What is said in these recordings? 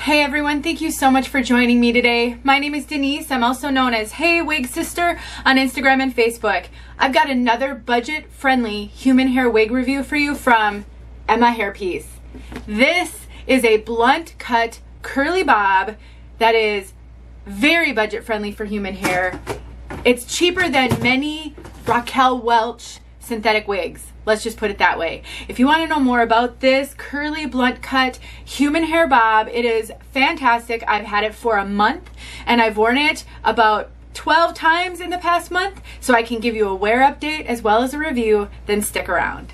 Hey everyone, thank you so much for joining me today. My name is Denise. I'm also known as heywigsister on Instagram and Facebook. I've got another budget-friendly human hair wig review for you from Emma Hairpiece. This is a blunt cut curly bob that is very budget-friendly for human hair. It's cheaper than many Raquel Welch synthetic wigs. Let's just put it that way. If you want to know more about this curly blunt cut human hair bob, it is fantastic. I've had it for a month and I've worn it about 12 times in the past month, so I can give you a wear update as well as a review. Then stick around.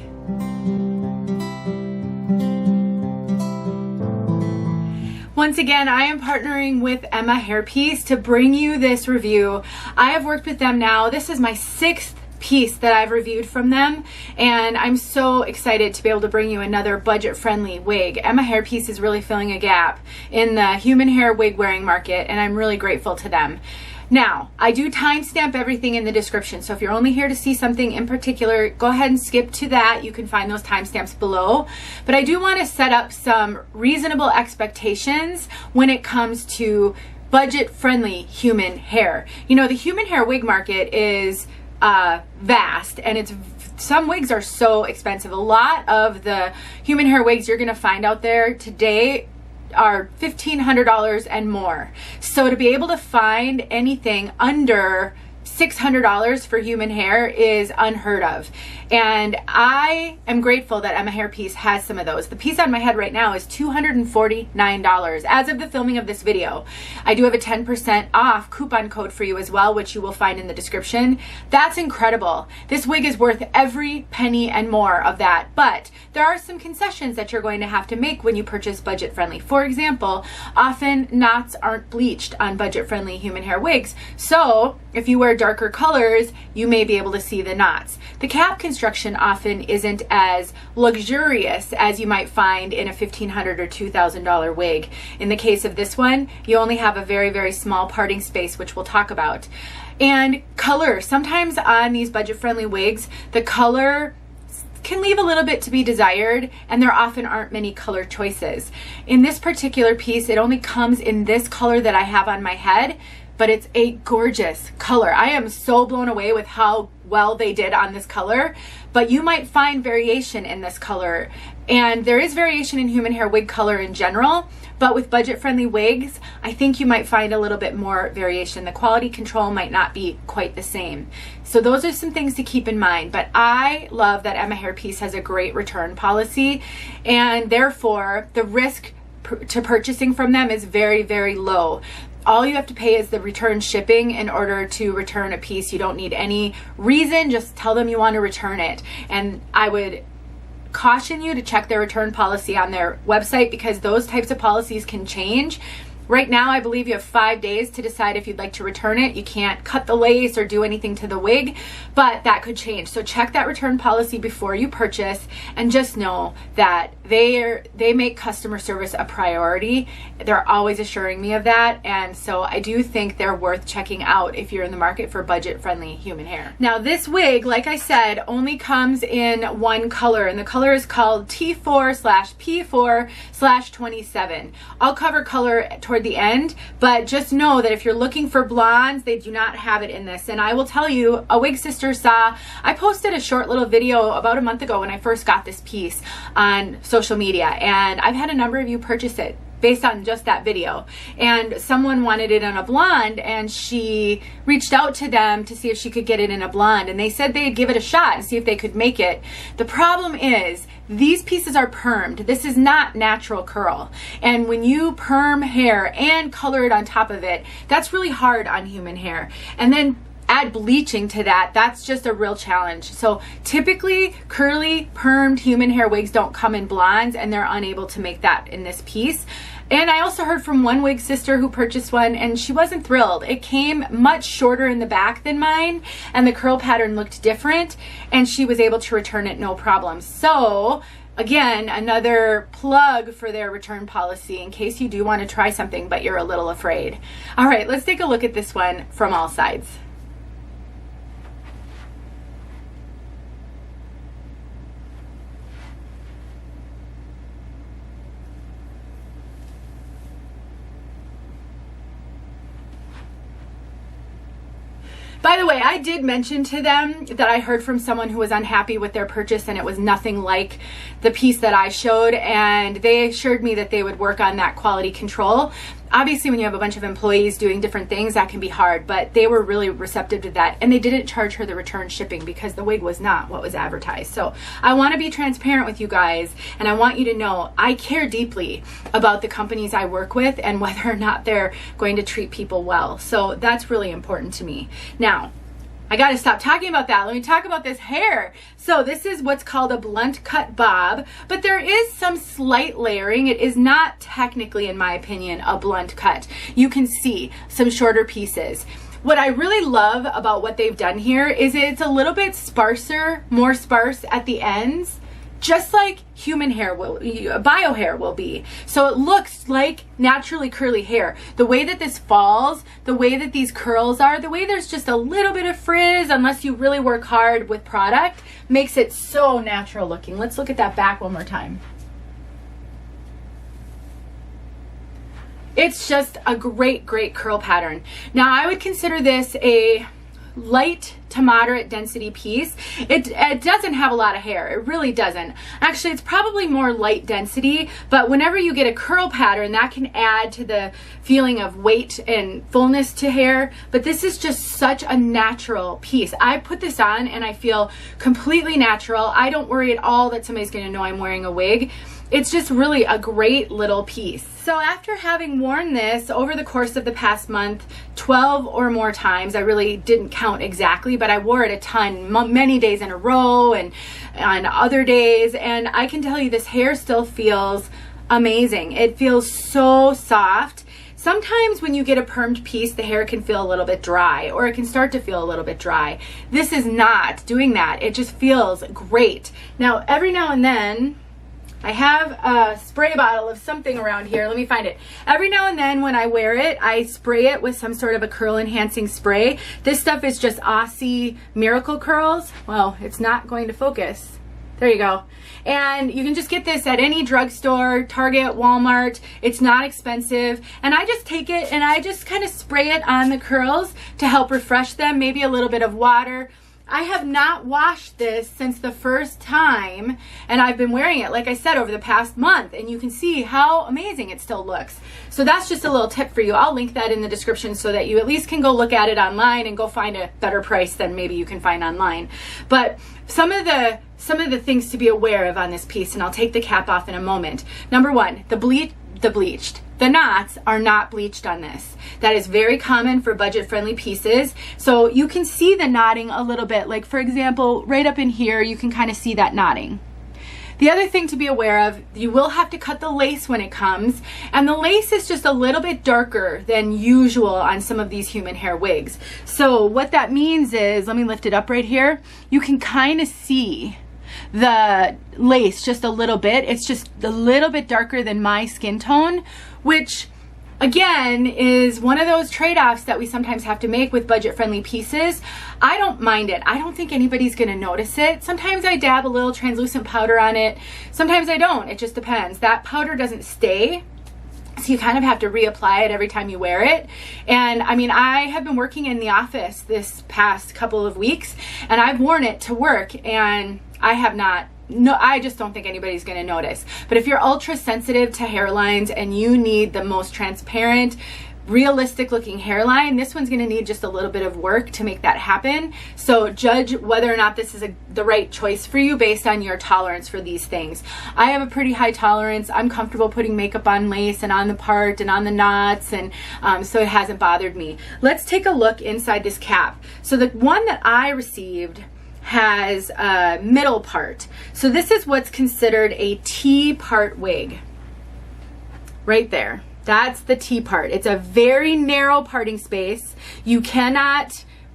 Once again, I am partnering with Emma Hairpiece to bring you this review. I have worked with them now. This is my 6th piece that I've reviewed from them, and I'm so excited to be able to bring you another budget-friendly wig. Emma Hairpiece is really filling a gap in the human hair wig wearing market, and I'm really grateful to them. Now, I do timestamp everything in the description, so if you're only here to see something in particular, go ahead and skip to that. You can find those timestamps below. But I do want to set up some reasonable expectations when it comes to budget-friendly human hair. You know, the human hair wig market is vast, and some wigs are so expensive. A lot of the human hair wigs you're going to find out there today are $1,500 and more. So to be able to find anything under $600 for human hair is unheard of. And I am grateful that Emma Hairpiece has some of those. The piece on my head right now is $249 as of the filming of this video. I do have a 10% off coupon code for you as well, which you will find in the description. That's incredible. This wig is worth every penny and more of that. But there are some concessions that you're going to have to make when you purchase budget friendly. For example, often knots aren't bleached on budget friendly human hair wigs. So if you wear darker colors, you may be able to see the knots. The cap construction often isn't as luxurious as you might find in a $1,500 or $2,000 wig. In the case of this one, you only have a very, very small parting space, which we'll talk about. And color. Sometimes on these budget-friendly wigs, the color can leave a little bit to be desired, and there often aren't many color choices. In this particular piece, it only comes in this color that I have on my head, but it's a gorgeous color. I am so blown away with how well they did on this color, but you might find variation in this color. And there is variation in human hair wig color in general, but with budget-friendly wigs, I think you might find a little bit more variation. The quality control might not be quite the same. So those are some things to keep in mind, but I love that Emma Hairpiece has a great return policy, and therefore the risk to purchasing from them is very, very low. All you have to pay is the return shipping in order to return a piece. You don't need any reason, just tell them you want to return it. And I would caution you to check their return policy on their website, because those types of policies can change. Right now, I believe you have 5 days to decide if you'd like to return it. You can't cut the lace or do anything to the wig, but that could change. So check that return policy before you purchase, and just know that they make customer service a priority. They're always assuring me of that, and so I do think they're worth checking out if you're in the market for budget-friendly human hair. Now, this wig, like I said, only comes in one color, and the color is called T4/P4/27. I'll cover color toward the end, but just know that if you're looking for blondes, they do not have it in this. And I will tell you, a wig sister saw, I posted a short little video about a month ago when I first got this piece on social media, and I've had a number of you purchase it based on just that video. And someone wanted it in a blonde, and she reached out to them to see if she could get it in a blonde, and they said they'd give it a shot and see if they could make it. The problem is these pieces are permed. This is not natural curl. And when you perm hair and color it on top of it, that's really hard on human hair. And then add bleaching to that, that's just a real challenge. So typically curly permed human hair wigs don't come in blondes, and they're unable to make that in this piece. And I also heard from one wig sister who purchased one, and she wasn't thrilled. It came much shorter in the back than mine, and the curl pattern looked different, and she was able to return it no problem. So again, another plug for their return policy in case you do want to try something but you're a little afraid. All right, let's take a look at this one from all sides. By the way, I did mention to them that I heard from someone who was unhappy with their purchase and it was nothing like the piece that I showed, and they assured me that they would work on that quality control. Obviously, when you have a bunch of employees doing different things, that can be hard, but they were really receptive to that, and they didn't charge her the return shipping because the wig was not what was advertised. So I want to be transparent with you guys, and I want you to know I care deeply about the companies I work with and whether or not they're going to treat people well. So that's really important to me. Now, I got to stop talking about that. Let me talk about this hair. So this is what's called a blunt cut bob, but there is some slight layering. It is not technically, in my opinion, a blunt cut. You can see some shorter pieces. What I really love about what they've done here is it's a little bit sparser, more sparse at the ends, just like human hair will, bio hair will be. So it looks like naturally curly hair. The way that this falls, the way that these curls are, the way there's just a little bit of frizz, unless you really work hard with product, makes it so natural looking. Let's look at that back one more time. It's just a great, great curl pattern. Now, I would consider this a light to moderate density piece. It doesn't have a lot of hair. It really doesn't. Actually, it's probably more light density, but whenever you get a curl pattern, that can add to the feeling of weight and fullness to hair. But this is just such a natural piece. I put this on and I feel completely natural. I don't worry at all that somebody's going to know I'm wearing a wig. It's just really a great little piece. So after having worn this over the course of the past month, 12 or more times, I really didn't count exactly, but I wore it a ton, many days in a row and on other days, and I can tell you this hair still feels amazing. It feels so soft. Sometimes when you get a permed piece, the hair can feel a little bit dry, or it can start to feel a little bit dry. This is not doing that. It just feels great. Now, every now and then, I have a spray bottle of something around here. Let me find it. Every now and then when I wear it, I spray it with some sort of a curl enhancing spray. This stuff is just Aussie Miracle Curls. Well, it's not going to focus. There you go. And you can just get this at any drugstore, Target, Walmart. It's not expensive. And I just take it and I just kind of spray it on the curls to help refresh them, maybe a little bit of water. I have not washed this since the first time, and I've been wearing it, like I said, over the past month, and you can see how amazing it still looks. So that's just a little tip for you. I'll link that in the description so that you at least can go look at it online and go find a better price than maybe you can find online. But some of the things to be aware of on this piece, and I'll take the cap off in a moment. Number one, the bleached. The knots are not bleached on this. That is very common for budget-friendly pieces. So you can see the knotting a little bit. Like, for example, right up in here, you can kind of see that knotting. The other thing to be aware of, you will have to cut the lace when it comes, and the lace is just a little bit darker than usual on some of these human hair wigs. So what that means is, let me lift it up right here, you can kind of see the lace just a little bit. It's just a little bit darker than my skin tone, which again is one of those trade-offs that we sometimes have to make with budget-friendly pieces. I don't mind it. I don't think anybody's gonna notice it. Sometimes I dab a little translucent powder on it. Sometimes I don't. It just depends. That powder doesn't stay, so you kind of have to reapply it every time you wear it. And I mean, I have been working in the office this past couple of weeks, and I've worn it to work, and I have not. No, I just don't think anybody's going to notice. But if you're ultra sensitive to hairlines and you need the most transparent, realistic looking hairline, this one's going to need just a little bit of work to make that happen. So judge whether or not this is the right choice for you based on your tolerance for these things. I have a pretty high tolerance. I'm comfortable putting makeup on lace and on the part and on the knots, and so it hasn't bothered me. Let's take a look inside this cap. So the one that I received has a middle part. So this is what's considered a T-part wig. Right there. That's the T part. It's a very narrow parting space. You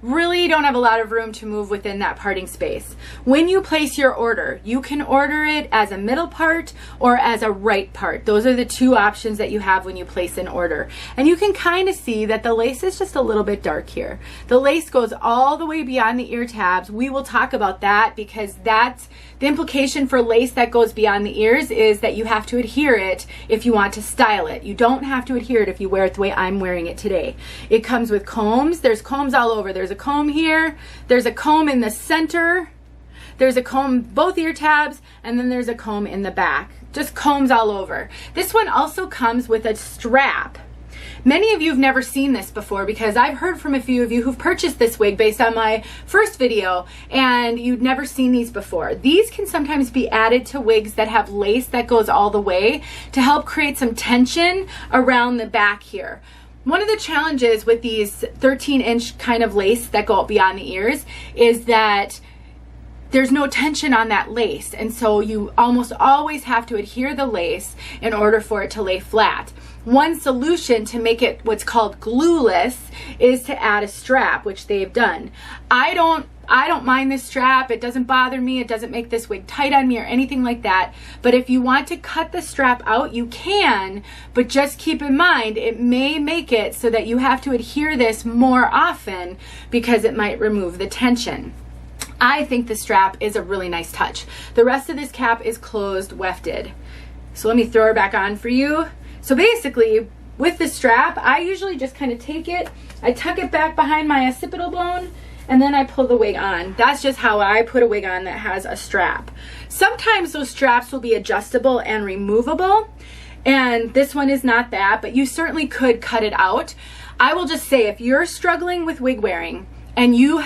really don't have a lot of room to move within that parting space. When you place your order, you can order it as a middle part or as a right part. Those are the two options that you have when you place an order. And you can kind of see that the lace is just a little bit dark here. The lace goes all the way beyond the ear tabs. We will talk about that because that's the implication for lace that goes beyond the ears is that you have to adhere it if you want to style it. You don't have to adhere it if you wear it the way I'm wearing it today. It comes with combs. There's combs all over. There's There's a comb here, there's a comb in the center, there's a comb both ear tabs, and then there's a comb in the back. Just combs all over. This one also comes with a strap. Many of you have never seen this before because I've heard from a few of you who've purchased this wig based on my first video and you'd never seen these before. These can sometimes be added to wigs that have lace that goes all the way to help create some tension around the back here. One of the challenges with these 13-inch kind of lace that go beyond the ears is that there's no tension on that lace, and so you almost always have to adhere the lace in order for it to lay flat. One solution to make it what's called glueless is to add a strap, which they've done. I don't mind this strap. It doesn't bother me. It doesn't make this wig tight on me or anything like that. But if you want to cut the strap out, you can, but just keep in mind it may make it so that you have to adhere this more often because it might remove the tension. I think the strap is a really nice touch. The rest of this cap is closed wefted. So let me throw her back on for you. So basically, with the strap, I usually just kind of take it, I tuck it back behind my occipital bone, and then I pull the wig on. That's just how I put a wig on that has a strap. Sometimes those straps will be adjustable and removable, and this one is not that, but you certainly could cut it out. I will just say, if you're struggling with wig wearing, and you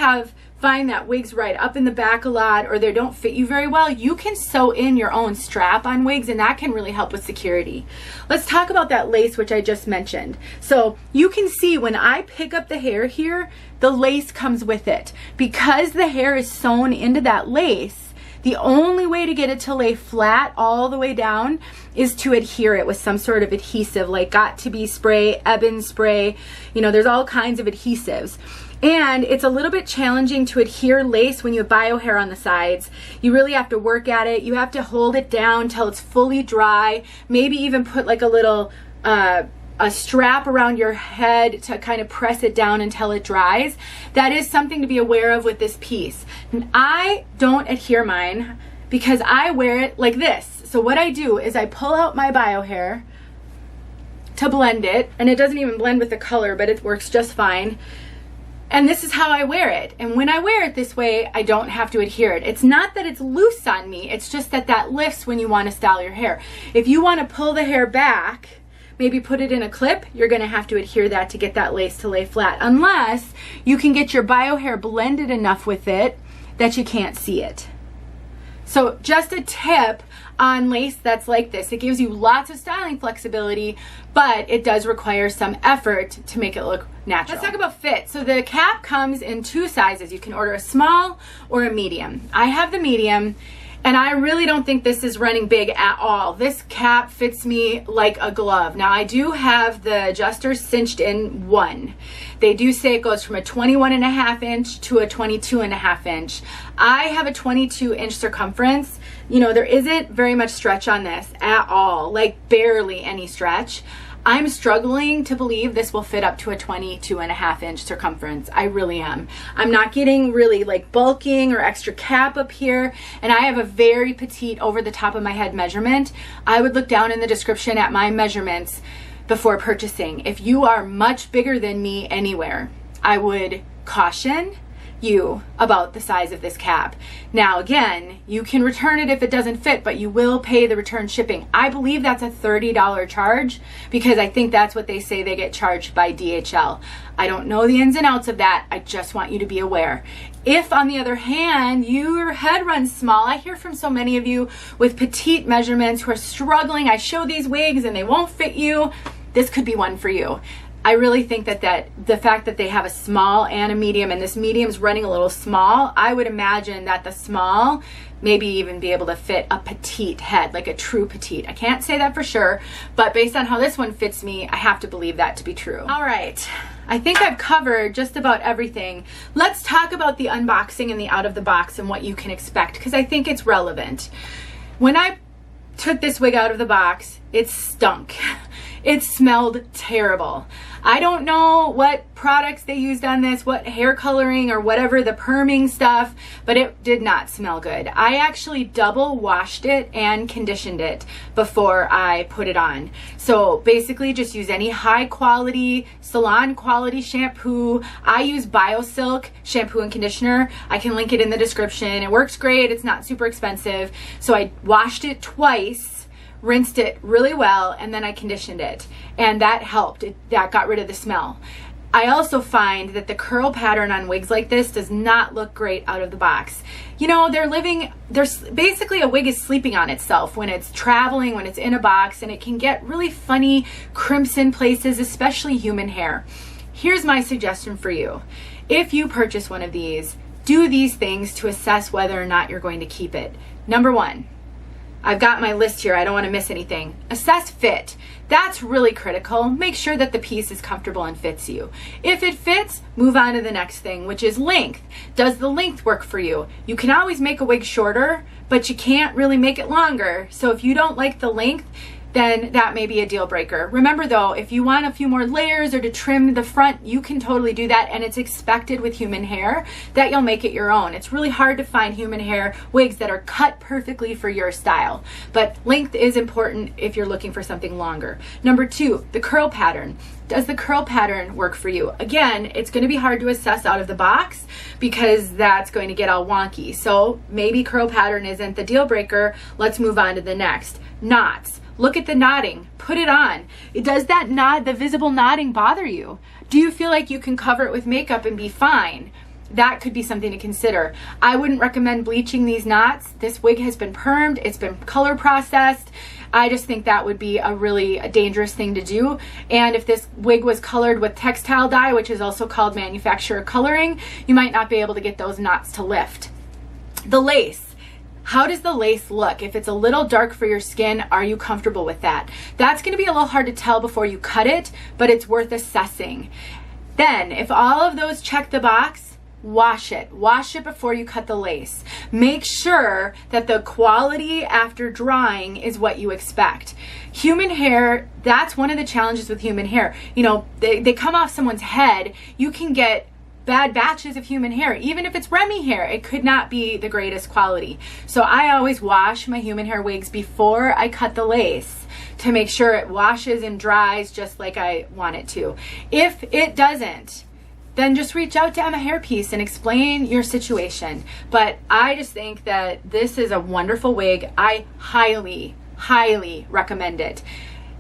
find that wigs ride up in the back a lot or they don't fit you very well, you can sew in your own strap on wigs, and that can really help with security. Let's talk about that lace, which I just mentioned. So you can see when I pick up the hair here, the lace comes with it. Because the hair is sewn into that lace, the only way to get it to lay flat all the way down is to adhere it with some sort of adhesive, like Got To Be spray, Ebin spray, there's all kinds of adhesives. And it's a little bit challenging to adhere lace when you have bio hair on the sides. You really have to work at it. You have to hold it down till it's fully dry. Maybe even put like a little a strap around your head to kind of press it down until it dries. That is something to be aware of with this piece. And I don't adhere mine because I wear it like this. So what I do is I pull out my bio hair to blend it, and it doesn't even blend with the color, but it works just fine. And this is how I wear it. And when I wear it this way, I don't have to adhere it. It's not that it's loose on me. It's just that lifts when you want to style your hair. If you want to pull the hair back, maybe put it in a clip, you're going to have to adhere that to get that lace to lay flat. Unless you can get your bio hair blended enough with it that you can't see it. So just a tip on lace that's like this. It gives you lots of styling flexibility, but it does require some effort to make it look natural. Let's talk about fit. So the cap comes in two sizes. You can order a small or a medium. I have the medium, and I really don't think this is running big at all. This cap fits me like a glove. Now I do have the adjuster cinched in one. They do say it goes from a 21.5 inch to a 22.5 inch. I have a 22-inch circumference. There isn't very much stretch on this at all, like barely any stretch. I'm struggling to believe this will fit up to a 22.5 inch circumference. I really am. I'm not getting really like bulking or extra cap up here, and I have a very petite over the top of my head measurement. I would look down in the description at my measurements before purchasing. If you are much bigger than me anywhere, I would caution you about the size of this cap. Now again, you can return it if it doesn't fit, but you will pay the return shipping. I believe that's a $30 charge because I think that's what they say they get charged by DHL. I don't know the ins and outs of that. I just want you to be aware. If on the other hand, your head runs small, I hear from so many of you with petite measurements who are struggling. I show these wigs and they won't fit you. This could be one for you. I really think that the fact that they have a small and a medium, and this medium's running a little small, I would imagine that the small maybe even be able to fit a petite head, like a true petite. I can't say that for sure, but based on how this one fits me, I have to believe that to be true. All right, I think I've covered just about everything. Let's talk about the unboxing and the out of the box and what you can expect, because I think it's relevant. When I took this wig out of the box, it stunk. It smelled terrible. I don't know what products they used on this, what hair coloring or whatever, the perming stuff, but it did not smell good. I actually double washed it and conditioned it before I put it on. So basically just use any high quality, salon quality shampoo. I use Biosilk shampoo and conditioner. I can link it in the description. It works great. It's not super expensive. So I washed it twice, rinsed it really well, and then I conditioned it, and that helped. That got rid of the smell. I also find that the curl pattern on wigs like this does not look great out of the box. You know, there's basically a wig is sleeping on itself when it's traveling, when it's in a box, and it can get really funny crimps in places, especially human hair. Here's my suggestion for you. If you purchase one of these, do these things to assess whether or not you're going to keep it. Number one, I've got my list here. I don't want to miss anything. Assess fit. That's really critical. Make sure that the piece is comfortable and fits you. If it fits, move on to the next thing, which is length. Does the length work for you? You can always make a wig shorter, but you can't really make it longer. So if you don't like the length, then that may be a deal breaker. Remember though, if you want a few more layers or to trim the front, you can totally do that, and it's expected with human hair that you'll make it your own. It's really hard to find human hair wigs that are cut perfectly for your style, but length is important if you're looking for something longer. Number two, the curl pattern. Does the curl pattern work for you? Again, it's going to be hard to assess out of the box because that's going to get all wonky. So maybe curl pattern isn't the deal breaker. Let's move on to the next. Knots. Look at the knotting. Put it on. Does that knot, the visible knotting, bother you? Do you feel like you can cover it with makeup and be fine? That could be something to consider. I wouldn't recommend bleaching these knots. This wig has been permed. It's been color processed. I just think that would be a really dangerous thing to do. And if this wig was colored with textile dye, which is also called manufacturer coloring, you might not be able to get those knots to lift. The lace. How does the lace look? If it's a little dark for your skin, are you comfortable with that? That's going to be a little hard to tell before you cut it, but it's worth assessing. Then, if all of those check the box, wash it. Wash it before you cut the lace. Make sure that the quality after drying is what you expect. Human hair, that's one of the challenges with human hair. You know, they come off someone's head. You can get bad batches of human hair. Even if it's Remy hair, it could not be the greatest quality. So I always wash my human hair wigs before I cut the lace to make sure it washes and dries just like I want it to. If it doesn't, then just reach out to Emma Hairpiece and explain your situation. But I just think that this is a wonderful wig. I highly, highly recommend it.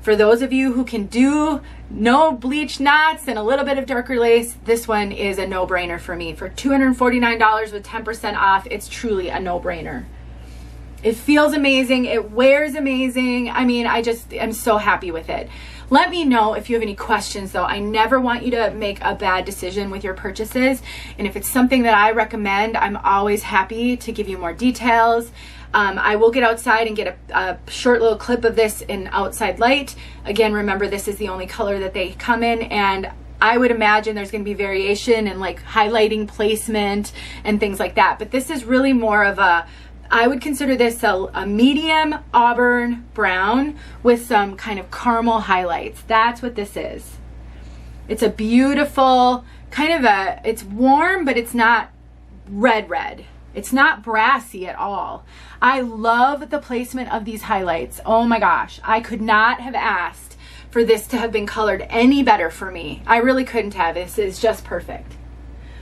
For those of you who can do no bleach knots and a little bit of darker lace, this one is a no-brainer for me. For $249 with 10% off, it's truly a no-brainer. It feels amazing. It wears amazing. I mean, I'm so happy with it. Let me know if you have any questions though. I never want you to make a bad decision with your purchases. And if it's something that I recommend, I'm always happy to give you more details. I will get outside and get a short little clip of this in outside light. Again, remember this is the only color that they come in, and I would imagine there's going to be variation in like highlighting placement and things like that. But this is really more of I would consider this a medium auburn brown with some kind of caramel highlights. That's what this is. It's a beautiful kind of it's warm, but it's not red. It's not brassy at all. I love the placement of these highlights. Oh my gosh, I could not have asked for this to have been colored any better for me. I really couldn't have. This is just perfect.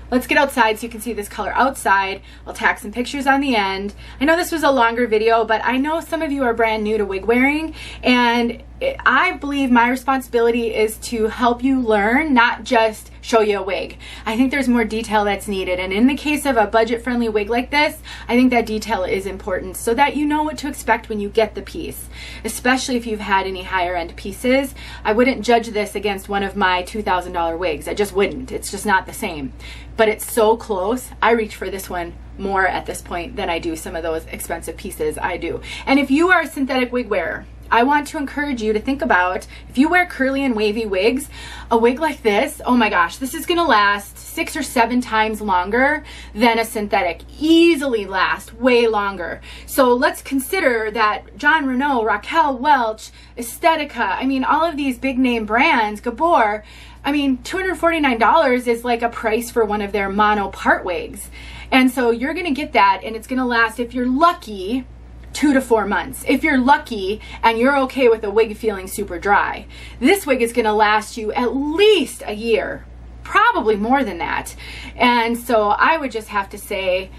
Let's get outside so you can see this color outside. I'll tack some pictures on the end. I know this was a longer video, but I know some of you are brand new to wig wearing, and I believe my responsibility is to help you learn, not just show you a wig. I think there's more detail that's needed, and in the case of a budget-friendly wig like this, I think that detail is important so that you know what to expect when you get the piece, especially if you've had any higher-end pieces. I wouldn't judge this against one of my $2,000 wigs. I just wouldn't. It's just not the same. But it's so close. I reach for this one more at this point than I do some of those expensive pieces I do. And if you are a synthetic wig wearer, I want to encourage you to think about, if you wear curly and wavy wigs, a wig like this, oh my gosh, this is gonna last 6 or 7 times longer than a synthetic. Easily last way longer. So let's consider that John Renault, Raquel Welch, Estetica, I mean, all of these big name brands, Gabor, I mean, $249 is like a price for one of their mono part wigs. And so you're gonna get that, and it's gonna last, if you're lucky, 2 to 4 months. If you're lucky and you're okay with a wig feeling super dry. This wig is gonna last you at least a year, probably more than that. And so I would just have to say,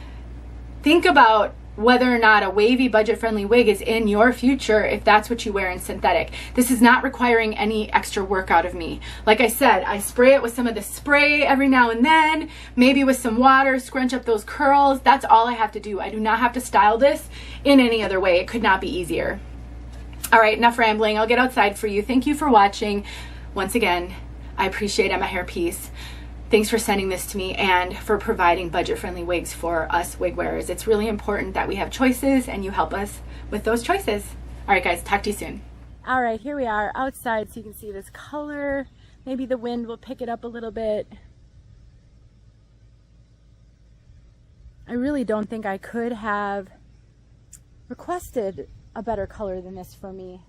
think about whether or not a wavy, budget-friendly wig is in your future if that's what you wear in synthetic. This is not requiring any extra work out of me. Like I said, I spray it with some of the spray every now and then, maybe with some water, scrunch up those curls. That's all I have to do. I do not have to style this in any other way. It could not be easier. All right, enough rambling. I'll get outside for you. Thank you for watching. Once again, I appreciate Emma Hairpiece. Thanks for sending this to me and for providing budget-friendly wigs for us wig wearers. It's really important that we have choices and you help us with those choices. All right, guys, talk to you soon. All right, here we are outside so you can see this color. Maybe the wind will pick it up a little bit. I really don't think I could have requested a better color than this for me.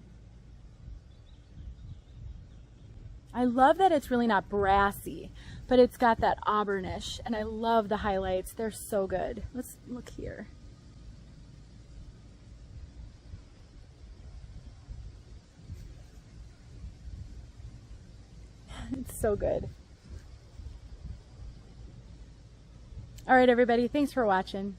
I love that it's really not brassy, but it's got that auburnish, and I love the highlights. They're so good. Let's look here. It's so good. All right, everybody, thanks for watching.